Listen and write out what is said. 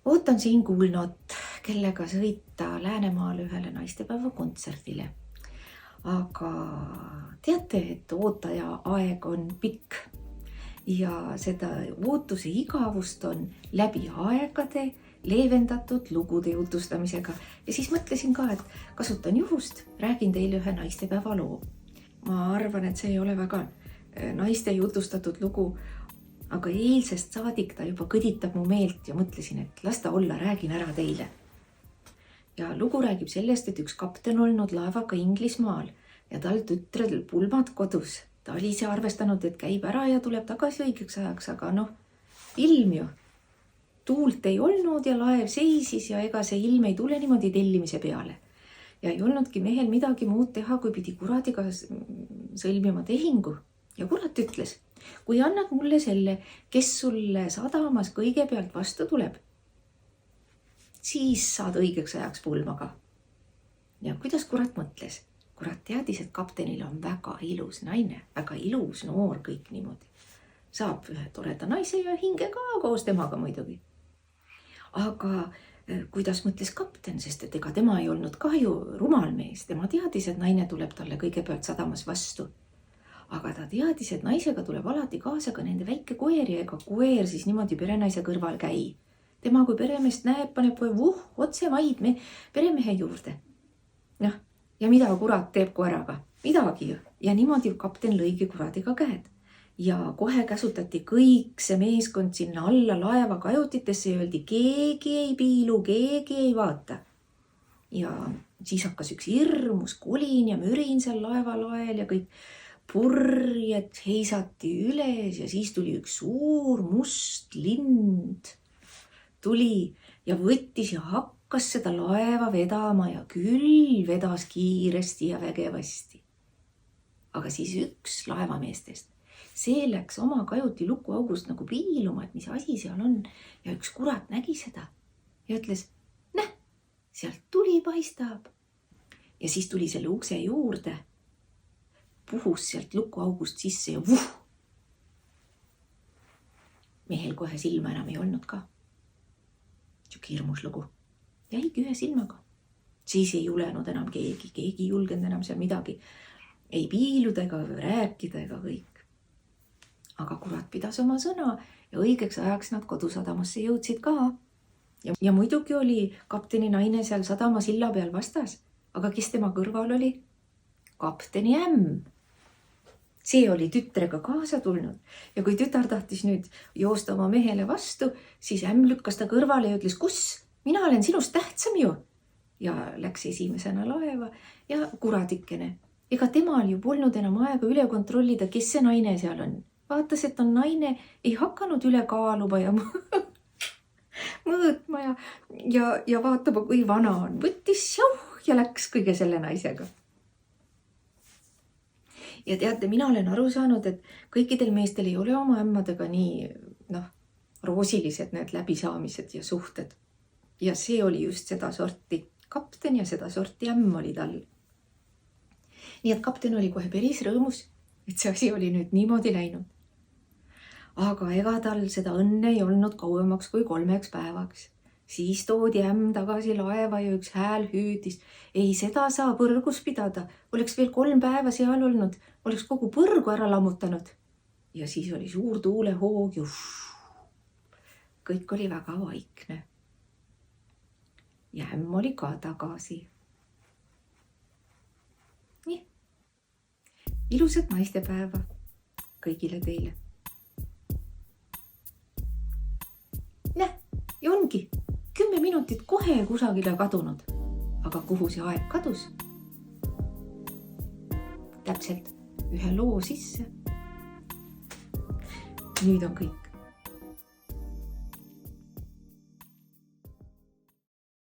Ootan siin kuulnut, kellega sõita Läänemaale ühele naistepäeva kontserdile. Aga teate, et ootaja aeg on pikk ja seda ootuse igavust on läbi aegade leevendatud lugude jutustamisega. Ja siis mõtlesin ka, et kasutan juhust, räägin teile ühe naistepäeva loo. Ma arvan, et see ei ole väga naiste jutustatud lugu, aga eilsest saadik ta juba kõditab mu meelt ja mõtlesin, et las ta olla, räägin ära teile. Ja lugu räägib sellest, et üks kapten olnud laevaga Inglismaal ja tal tütrel pulmad kodus. Ta oli ise arvestanud, et käib ära ja tuleb tagasi õigeks ajaks, aga ilm ju. Tuult ei olnud ja laev seisis ja ega see ilm ei tule niimoodi tellimise peale. Ja ei olnudki mehel midagi muud teha, kui pidi kuradiga sõlmima tehingu. Ja kurat ütles, kui annad mulle selle, kes sulle sadamas kõigepealt vastu tuleb, siis saad õigeks ajaks pulmaga. Ja kuidas kurat mõtles? Kurat teadis, et kaptenil on väga ilus naine, väga ilus noor kõik niimoodi. Saab ühe toreda naise ja hinge ka koos temaga muidugi. Aga kuidas mõtles kapten, sest et ega tema ei olnud ka ju rumal mees. Tema teadis, et naine tuleb talle kõigepealt sadamas vastu. Aga ta teadis, et naisega tuleb alati kaasa ka nende väike koer ja ega koer siis niimoodi perenaise kõrval käi. Tema kui peremeest näeb, paneb kohe otse maid peremehe juurde. Ja mida kurat teeb koeraga? Midagi ju. Ja niimoodi kapten lõigi kuradiga käed. Ja kohe käsutati kõik see meeskond sinna alla laeva kajutitesse ja öeldi, keegi ei piilu, keegi ei vaata. Ja siis hakkas üks hirmus kolin ja mürin seal laevalael ja kõik purjed heisati üles ja siis tuli üks suur must lind. Tuli ja võttis ja hakkas seda laeva vedama ja küll vedas kiiresti ja vägevasti. Aga siis üks laevameestest, see läks oma kajuti lukuaugust nagu piiluma, et mis asi seal on. Ja üks kurat nägi seda ja ütles, sealt tuli paistab. Ja siis tuli selle ukse juurde, puhus sealt lukuaugust sisse ja Mehel kohe silma enam ei olnud ka. Siuke hirmus lugu. Jäigi ühe silmaga. Siis ei julenud enam keegi ei julgenud enam seal midagi. Ei piiluda ega rääkida ega kõik. Aga kurat pidas oma sõna ja õigeks ajaks nad kodusadamasse jõudsid ka. Ja muidugi oli kapteni naine seal sadama silla peal vastas. Aga kes tema kõrval oli? Kapteni ämm. See oli tütrega kaasa tulnud ja kui tütar tahtis nüüd joosta oma mehele vastu, siis ämm lükkas ta kõrvale ja ütles, kus? Mina olen sinust tähtsam ju. Ja läks esimesena laeva ja kuradikene. Ega temal ju polnud enam aega üle kontrollida, kes see naine seal on. Vaatas, et on naine, ei hakanud üle kaaluma ja mõõtma ja vaatama, kui vana on. Võttis ja läks kõige selle naisega. Ja teate, mina olen aru saanud, et kõikidel meestel ei ole oma ämmadega nii roosilised need läbisaamised ja suhted. Ja see oli just seda sorti kapten ja seda sorti ämm oli tal. Nii et kapten oli kohe päris rõõmus, et see asi oli nüüd niimoodi läinud. Aga ega tal seda õnne ei olnud kauemaks kui 3 päevaks. Siis toodi ämm tagasi laeva ja üks hääl hüüdis. Ei, seda saa põrgus pidada. Oleks veel 3 päeva seal olnud. Oleks kogu põrgu ära lammutanud. Ja siis oli suur tuulehoog ja kõik oli väga vaikne. Ja ämm oli ka tagasi. Nii. Ilusat naistepäeva kõigile teile. Ja ongi 10 minutit kohe kusagile kadunud. Aga kuhu see aeg kadus? Täpselt ühe loo sisse. Nüüd on kõik.